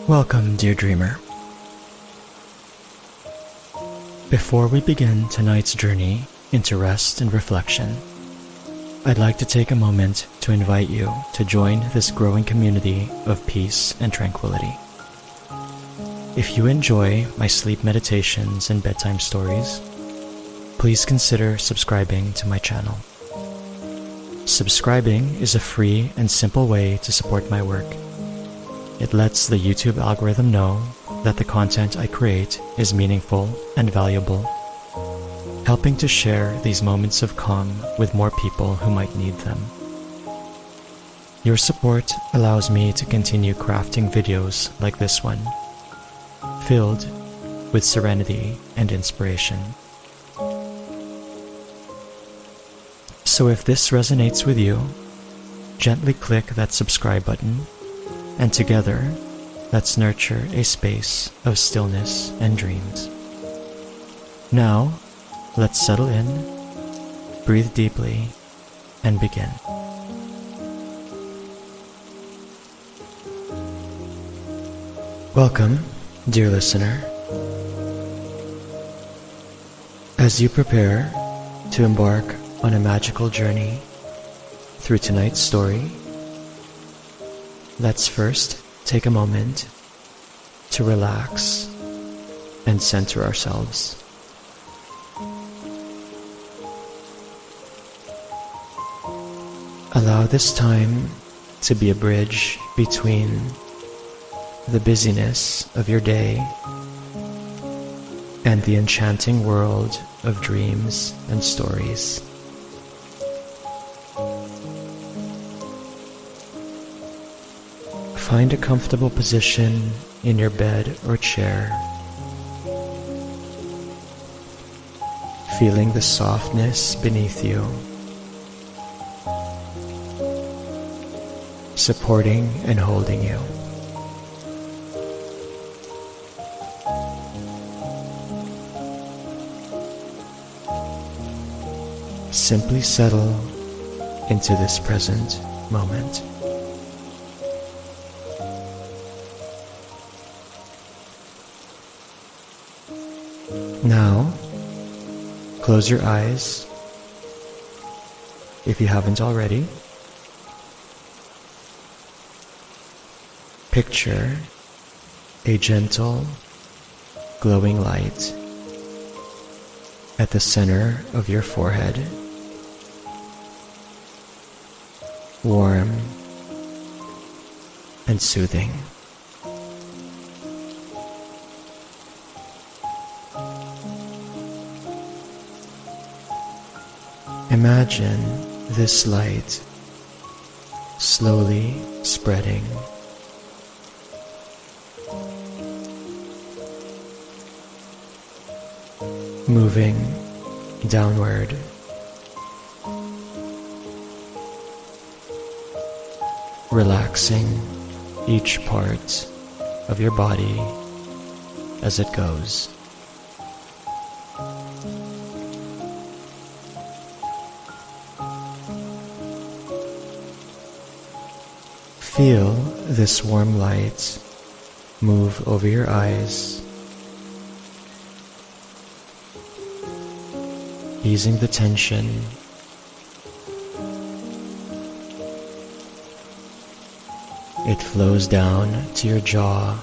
Welcome, dear dreamer. Before we begin tonight's journey into rest and reflection, I'd like to take a moment to invite you to join this growing community of peace and tranquility. If you enjoy my sleep meditations and bedtime stories, please consider subscribing to my channel. Subscribing is a free and simple way to support my work. It lets the YouTube algorithm know that the content I create is meaningful and valuable, helping to share these moments of calm with more people who might need them. Your support allows me to continue crafting videos like this one, filled with serenity and inspiration. So if this resonates with you, gently click that subscribe button, and together, let's nurture a space of stillness and dreams. Now, let's settle in, breathe deeply, and begin. Welcome, dear listener. As you prepare to embark on a magical journey through tonight's story, let's first take a moment to relax and center ourselves. Allow this time to be a bridge between the busyness of your day and the enchanting world of dreams and stories. Find a comfortable position in your bed or chair, feeling the softness beneath you, supporting and holding you. Simply settle into this present moment. Now, close your eyes if you haven't already. Picture a gentle, glowing light at the center of your forehead, warm and soothing. Imagine this light slowly spreading, moving downward, relaxing each part of your body as it goes. Feel this warm light move over your eyes, easing the tension. It flows down to your jaw,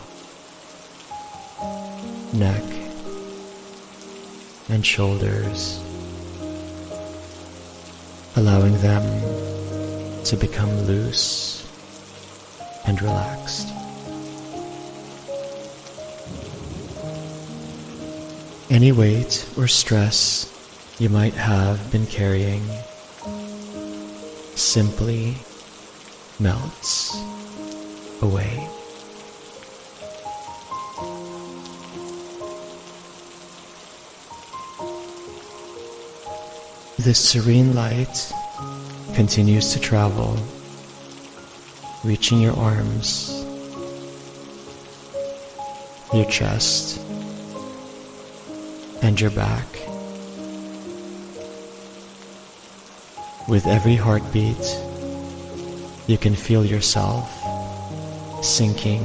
neck, and shoulders, allowing them to become loose and relaxed. Any weight or stress you might have been carrying simply melts away. This serene light continues to travel, reaching your arms, your chest, and your back. With every heartbeat, you can feel yourself sinking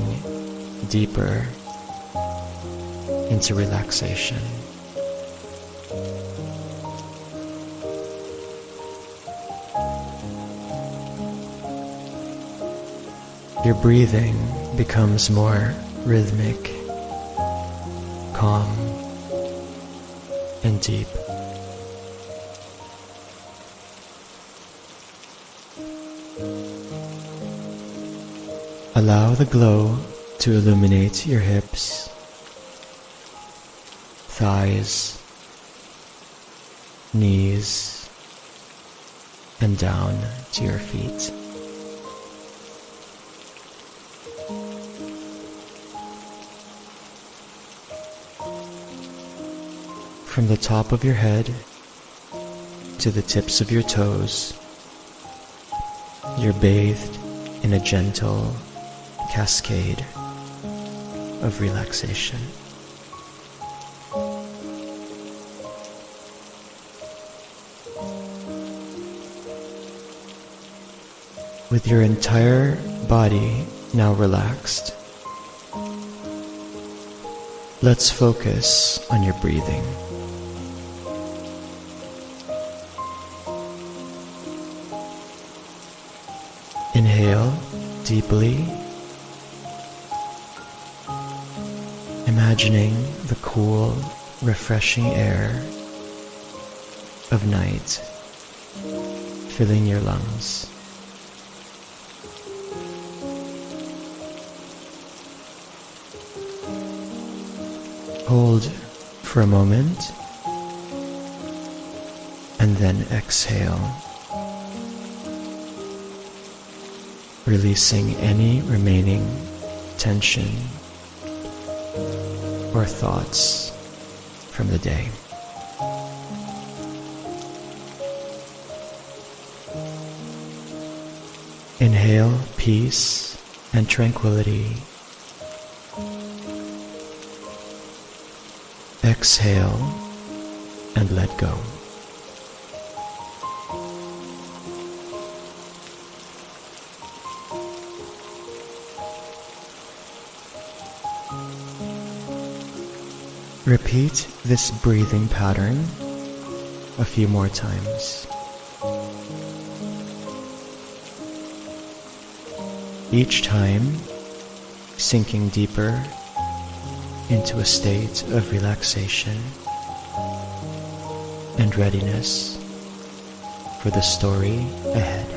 deeper into relaxation. Your breathing becomes more rhythmic, calm, and deep. Allow the glow to illuminate your hips, thighs, knees, and down to your feet. From the top of your head to the tips of your toes, you're bathed in a gentle cascade of relaxation. With your entire body now relaxed, let's focus on your breathing. Inhale deeply, imagining the cool, refreshing air of night filling your lungs. Hold for a moment and then exhale, releasing any remaining tension or thoughts from the day. Inhale peace and tranquility. Exhale and let go. Repeat this breathing pattern a few more times. Each time, sinking deeper into a state of relaxation and readiness for the story ahead.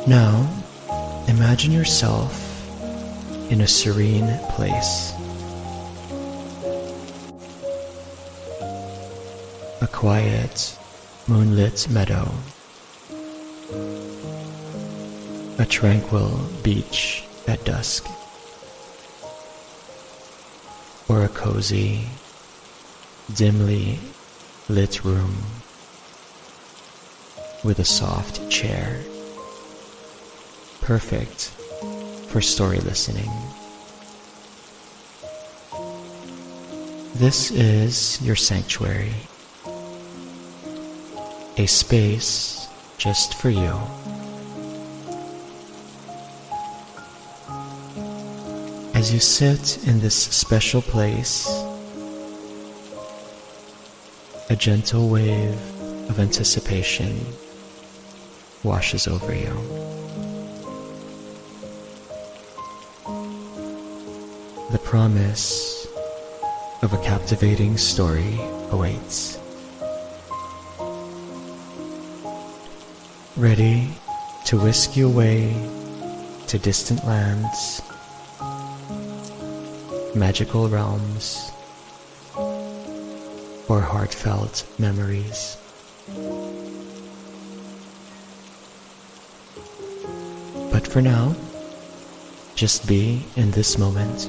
Now, imagine yourself in a serene place. A quiet, moonlit meadow. A tranquil beach at dusk. Or a cozy, dimly lit room with a soft chair. Perfect for story listening. This is your sanctuary, a space just for you. As you sit in this special place, a gentle wave of anticipation washes over you. The promise of a captivating story awaits. Ready to whisk you away to distant lands, magical realms, or heartfelt memories. But for now, just be in this moment.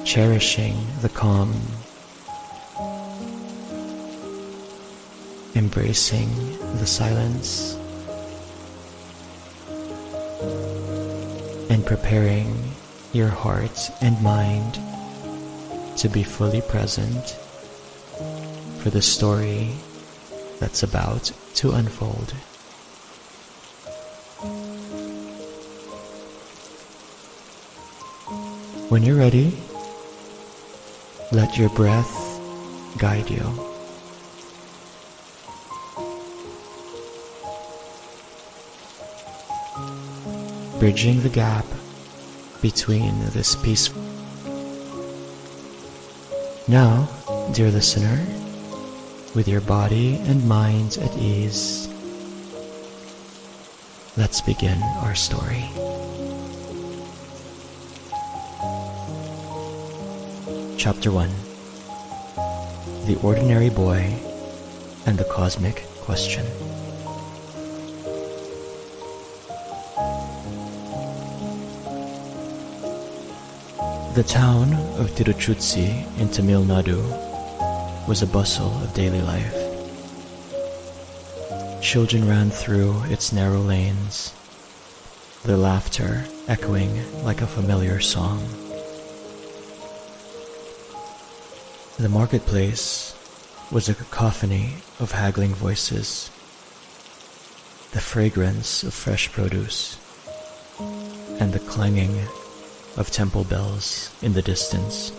Cherishing the calm, embracing the silence, and preparing your heart and mind to be fully present for the story that's about to unfold. When you're ready, let your breath guide you. Bridging the gap between this peaceful. Now, dear listener, with your body and mind at ease, let's begin our story. Chapter 1: The Ordinary Boy and the Cosmic Question. The town of Tiruchutsi in Tamil Nadu was a bustle of daily life. Children ran through its narrow lanes, their laughter echoing like a familiar song. The marketplace was a cacophony of haggling voices, the fragrance of fresh produce, and the clanging of temple bells in the distance.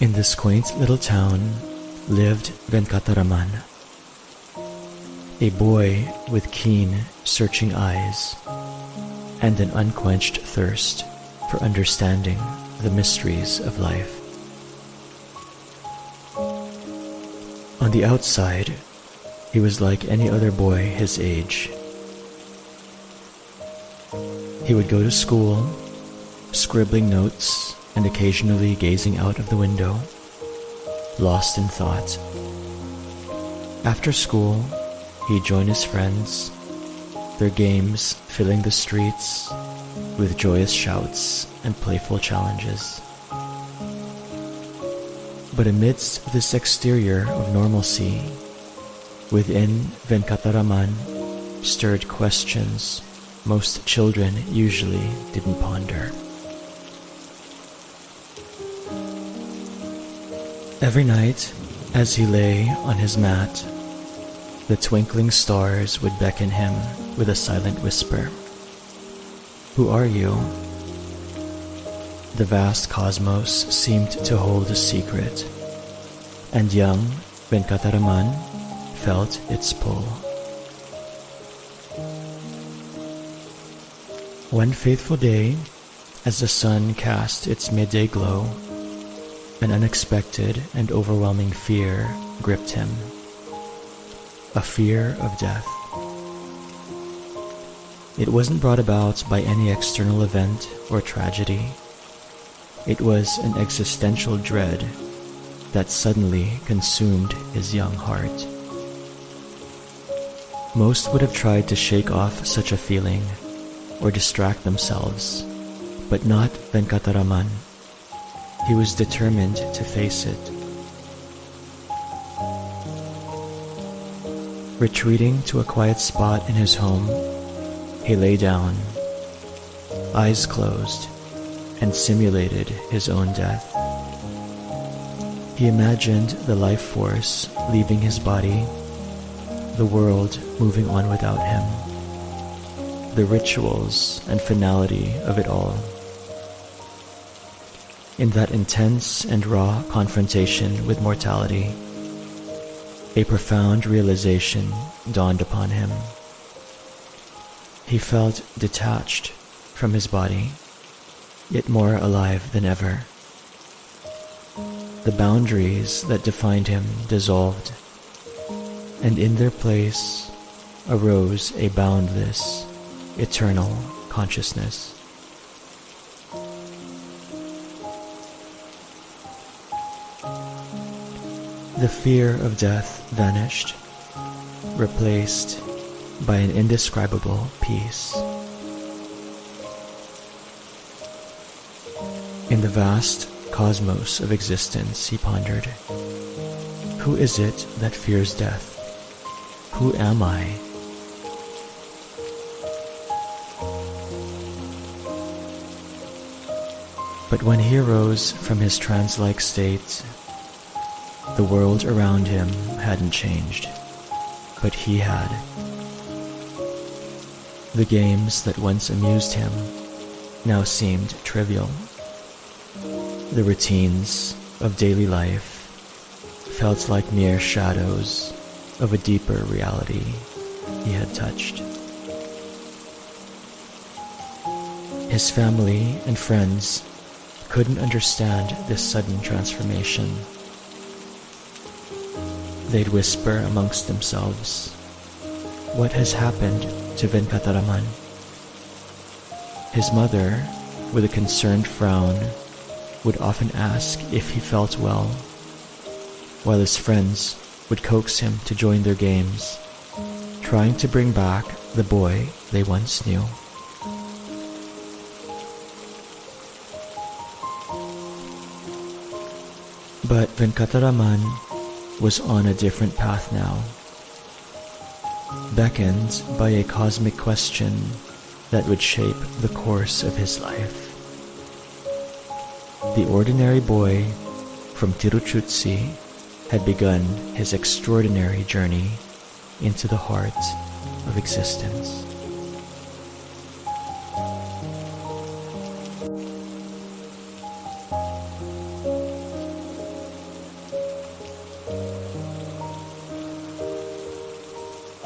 In this quaint little town lived Venkataraman, a boy with keen, searching eyes and an unquenched thirst for understanding the mysteries of life. On the outside, he was like any other boy his age. He would go to school, scribbling notes and occasionally gazing out of the window, lost in thought. After school, he'd join his friends, their games filling the streets with joyous shouts and playful challenges. But amidst this exterior of normalcy, within Venkataraman stirred questions most children usually didn't ponder. Every night, as he lay on his mat, the twinkling stars would beckon him with a silent whisper. "Who are you?" The vast cosmos seemed to hold a secret, and young Venkataraman felt its pull. One faithful day, as the sun cast its midday glow, an unexpected and overwhelming fear gripped him. A fear of death. It wasn't brought about by any external event or tragedy. It was an existential dread that suddenly consumed his young heart. Most would have tried to shake off such a feeling or distract themselves, but not Venkataraman. He was determined to face it. Retreating to a quiet spot in his home, he lay down, eyes closed, and simulated his own death. He imagined the life force leaving his body, the world moving on without him, the rituals and finality of it all. In that intense and raw confrontation with mortality, a profound realization dawned upon him. He felt detached from his body, yet more alive than ever. The boundaries that defined him dissolved, and in their place arose a boundless, eternal consciousness. The fear of death vanished, replaced by an indescribable peace. In the vast cosmos of existence, he pondered, who is it that fears death? Who am I? But when he arose from his trance-like state, the world around him hadn't changed, but he had. The games that once amused him now seemed trivial. The routines of daily life felt like mere shadows of a deeper reality he had touched. His family and friends couldn't understand this sudden transformation. They'd whisper amongst themselves, "What has happened to Venkataraman?" His mother, with a concerned frown, would often ask if he felt well, while his friends would coax him to join their games, trying to bring back the boy they once knew. But Venkataraman was on a different path now, beckoned by a cosmic question that would shape the course of his life. The ordinary boy from Tiruchutsi had begun his extraordinary journey into the heart of existence.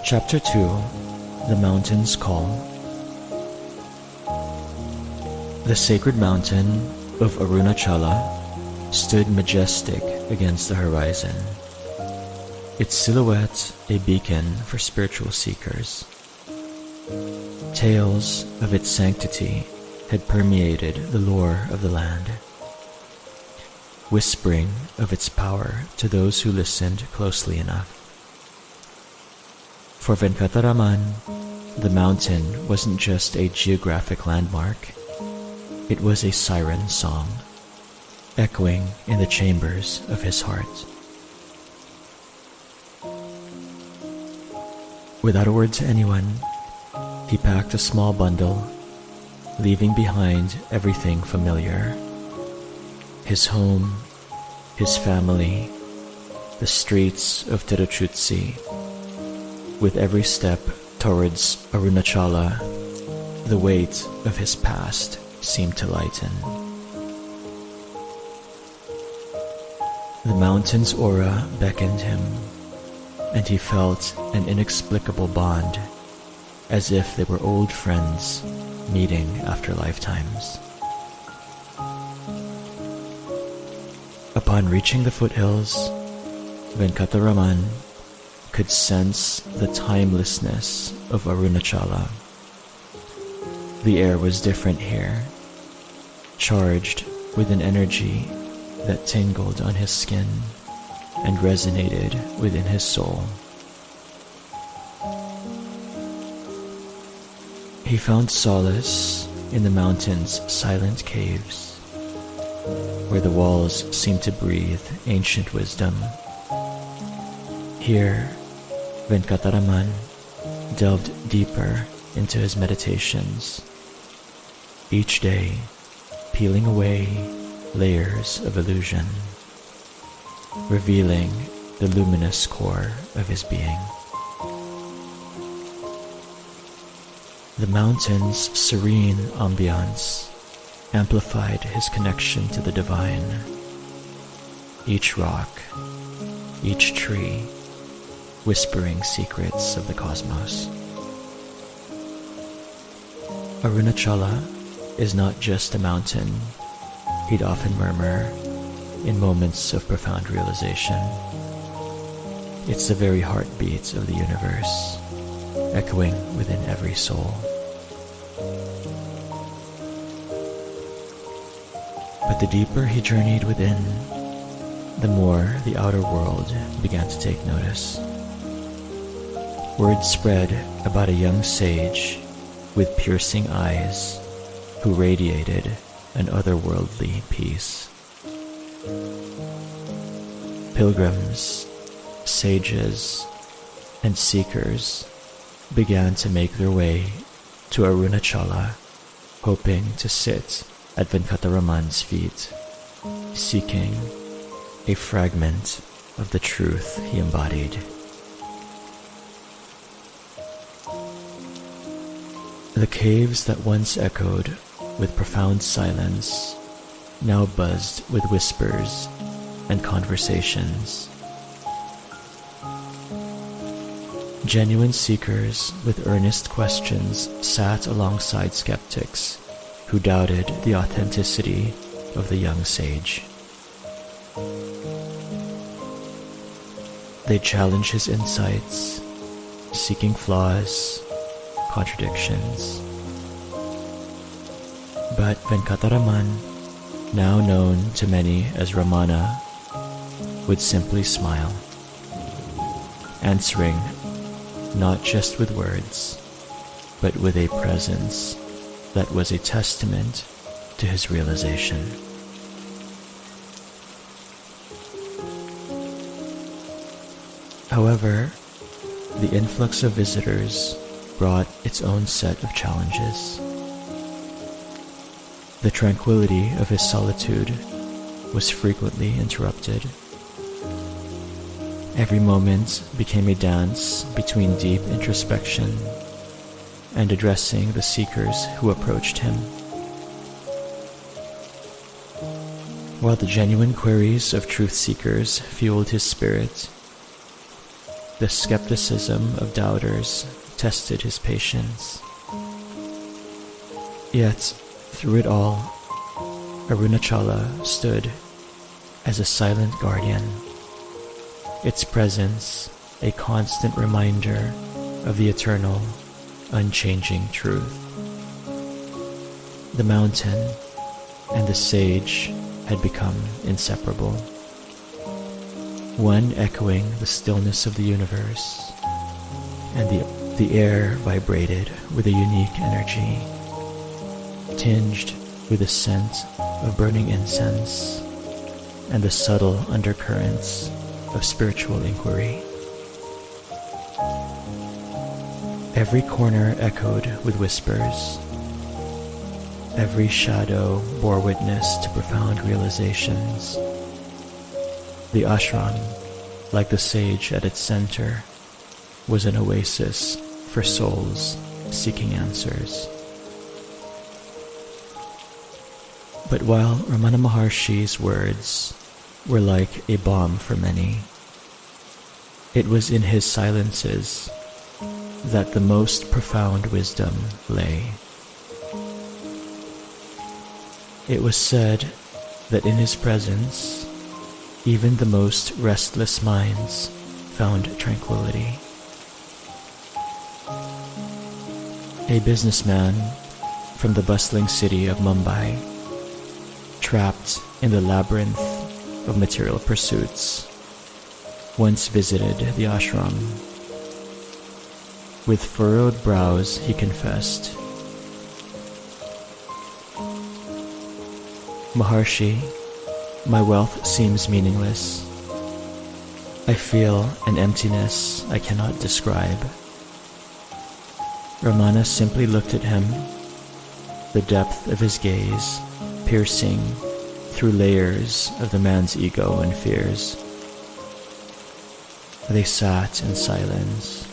Chapter 2: The Mountain's Call. The sacred mountain of Arunachala stood majestic against the horizon, its silhouette a beacon for spiritual seekers. Tales of its sanctity had permeated the lore of the land, whispering of its power to those who listened closely enough. For Venkataraman, the mountain wasn't just a geographic landmark, it was a siren song, echoing in the chambers of his heart. Without a word to anyone, he packed a small bundle, leaving behind everything familiar: his home, his family, the streets of Tiruchutsi. With every step towards Arunachala, the weight of his past seemed to lighten. The mountain's aura beckoned him, and he felt an inexplicable bond, as if they were old friends meeting after lifetimes. Upon reaching the foothills, Venkataraman could sense the timelessness of Arunachala. The air was different here, charged with an energy that tingled on his skin and resonated within his soul. He found solace in the mountain's silent caves, where the walls seemed to breathe ancient wisdom. Here, Venkataraman delved deeper into his meditations, each day peeling away layers of illusion, revealing the luminous core of his being. The mountain's serene ambiance amplified his connection to the divine. Each rock, each tree, whispering secrets of the cosmos. Arunachala is not just a mountain, he'd often murmur in moments of profound realization. It's the very heartbeat of the universe, echoing within every soul. But the deeper he journeyed within, the more the outer world began to take notice. Word spread about a young sage with piercing eyes who radiated an otherworldly peace. Pilgrims, sages, and seekers began to make their way to Arunachala, hoping to sit at Venkataraman's feet, seeking a fragment of the truth he embodied. The caves that once echoed with profound silence now buzzed with whispers and conversations. Genuine seekers with earnest questions sat alongside skeptics who doubted the authenticity of the young sage. They challenged his insights, seeking flaws, contradictions. But Venkataraman, now known to many as Ramana, would simply smile, answering not just with words, but with a presence that was a testament to his realization. However, the influx of visitors brought its own set of challenges. The tranquility of his solitude was frequently interrupted. Every moment became a dance between deep introspection and addressing the seekers who approached him. While the genuine queries of truth seekers fueled his spirit, the skepticism of doubters tested his patience. Yet, through it all, Arunachala stood as a silent guardian, its presence a constant reminder of the eternal, unchanging truth. The mountain and the sage had become inseparable, one echoing the stillness of the universe, and the air vibrated with a unique energy, tinged with the scent of burning incense and the subtle undercurrents of spiritual inquiry. Every corner echoed with whispers. Every shadow bore witness to profound realizations. The ashram, like the sage at its center, was an oasis for souls seeking answers. But while Ramana Maharshi's words were like a balm for many, it was in his silences that the most profound wisdom lay. It was said that in his presence, even the most restless minds found tranquility. A businessman from the bustling city of Mumbai, trapped in the labyrinth of material pursuits, once visited the ashram. With furrowed brows he confessed, "Maharshi, my wealth seems meaningless. I feel an emptiness I cannot describe." Ramana simply looked at him, the depth of his gaze piercing through layers of the man's ego and fears. They sat in silence,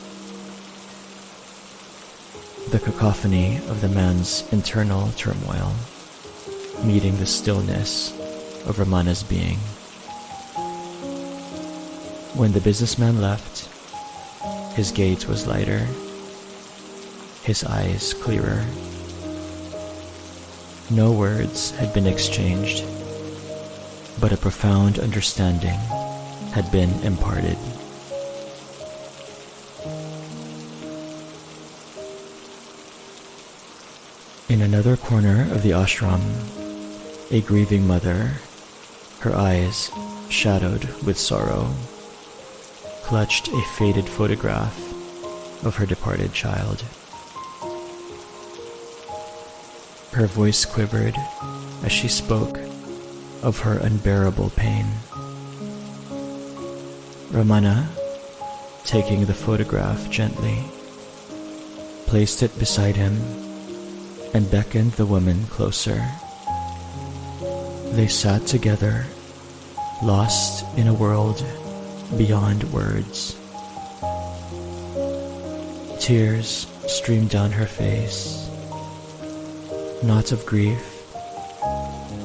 the cacophony of the man's internal turmoil meeting the stillness of Ramana's being. When the businessman left, his gaze was lighter, his eyes clearer. No words had been exchanged, but a profound understanding had been imparted. In another corner of the ashram, a grieving mother, her eyes shadowed with sorrow, clutched a faded photograph of her departed child. Her voice quivered as she spoke of her unbearable pain. Ramana, taking the photograph gently, placed it beside him and beckoned the woman closer. They sat together, lost in a world beyond words. Tears streamed down her face, not of grief,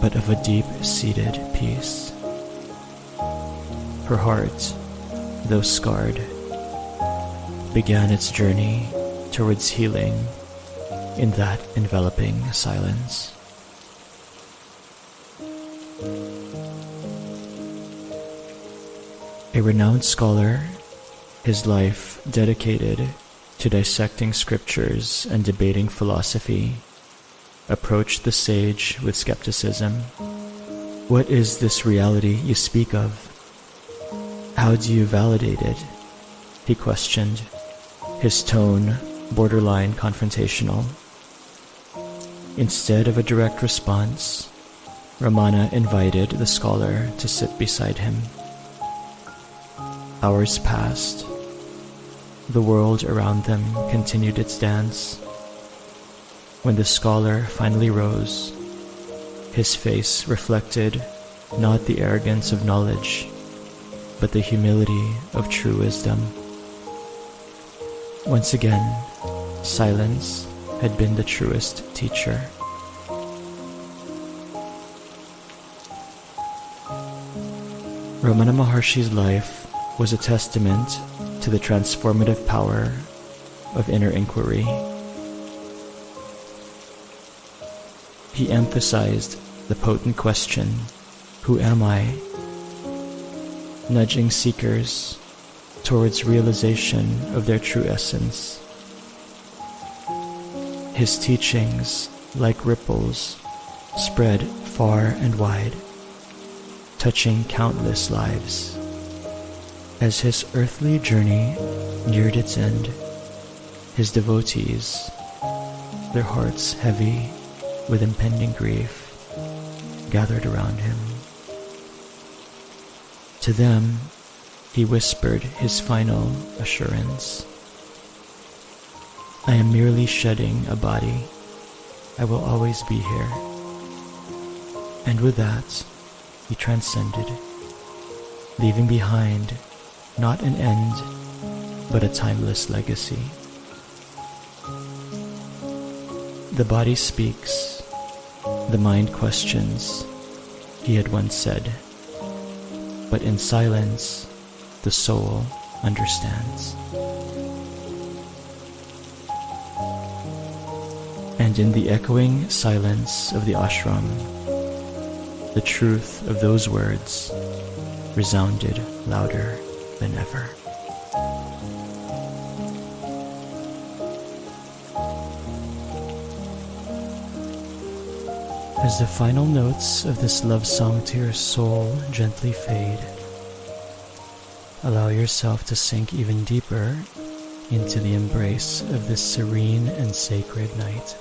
but of a deep-seated peace. Her heart, though scarred, began its journey towards healing in that enveloping silence. A renowned scholar, his life dedicated to dissecting scriptures and debating philosophy, approached the sage with skepticism. "What is this reality you speak of? How do you validate it?" he questioned, his tone borderline confrontational. Instead of a direct response, Ramana invited the scholar to sit beside him. Hours passed. The world around them continued its dance. When the scholar finally rose, his face reflected not the arrogance of knowledge, but the humility of true wisdom. Once again, silence had been the truest teacher. Ramana Maharshi's life was a testament to the transformative power of inner inquiry. He emphasized the potent question, "Who am I?" nudging seekers towards realization of their true essence. His teachings, like ripples, spread far and wide, touching countless lives. As his earthly journey neared its end, his devotees, their hearts heavy with impending grief, gathered around him. To them, he whispered his final assurance, "I am merely shedding a body. I will always be here." And with that, he transcended, leaving behind not an end, but a timeless legacy. The body speaks, the mind questions, he had once said, but in silence, the soul understands. And in the echoing silence of the ashram, the truth of those words resounded louder than ever. As the final notes of this love song to your soul gently fade, allow yourself to sink even deeper into the embrace of this serene and sacred night.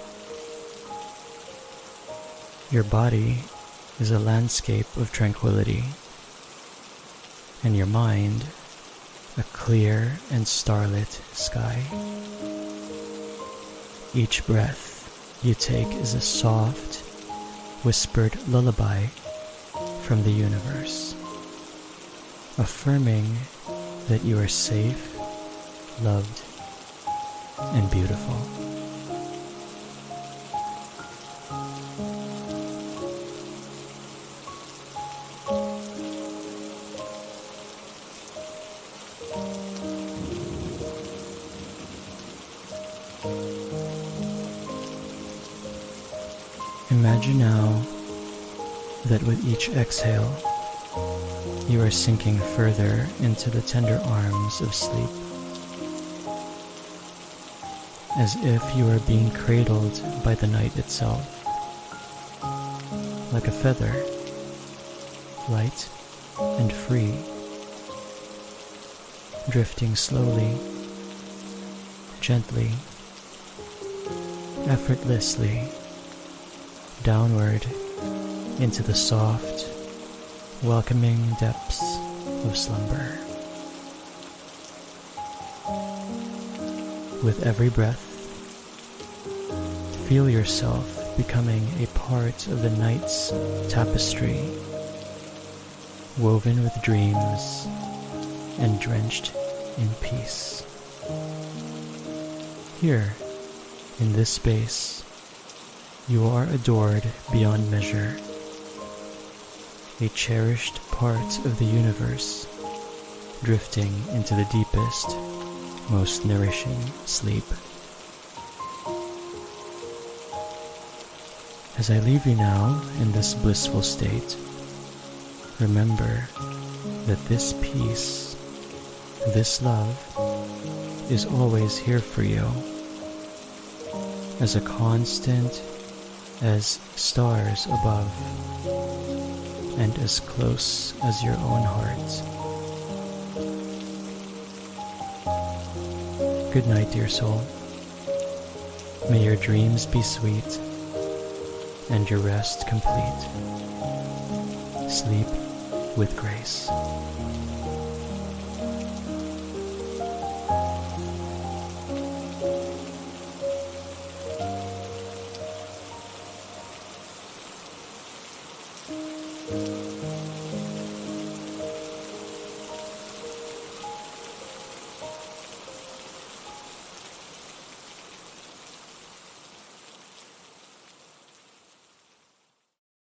Your body is a landscape of tranquility, and your mind a clear and starlit sky. Each breath you take is a soft, whispered lullaby from the universe, affirming that you are safe, loved, and beautiful. Imagine now that with each exhale, you are sinking further into the tender arms of sleep, as if you are being cradled by the night itself, like a feather, light and free, drifting slowly, gently, effortlessly, downward into the soft, welcoming depths of slumber. With every breath, feel yourself becoming a part of the night's tapestry, woven with dreams and drenched in peace. Here, in this space, you are adored beyond measure, a cherished part of the universe, drifting into the deepest, most nourishing sleep. As I leave you now in this blissful state, remember that this peace, this love, is always here for you, as a constant as stars above, and as close as your own heart. Good night, dear soul. May your dreams be sweet and your rest complete. Sleep with grace.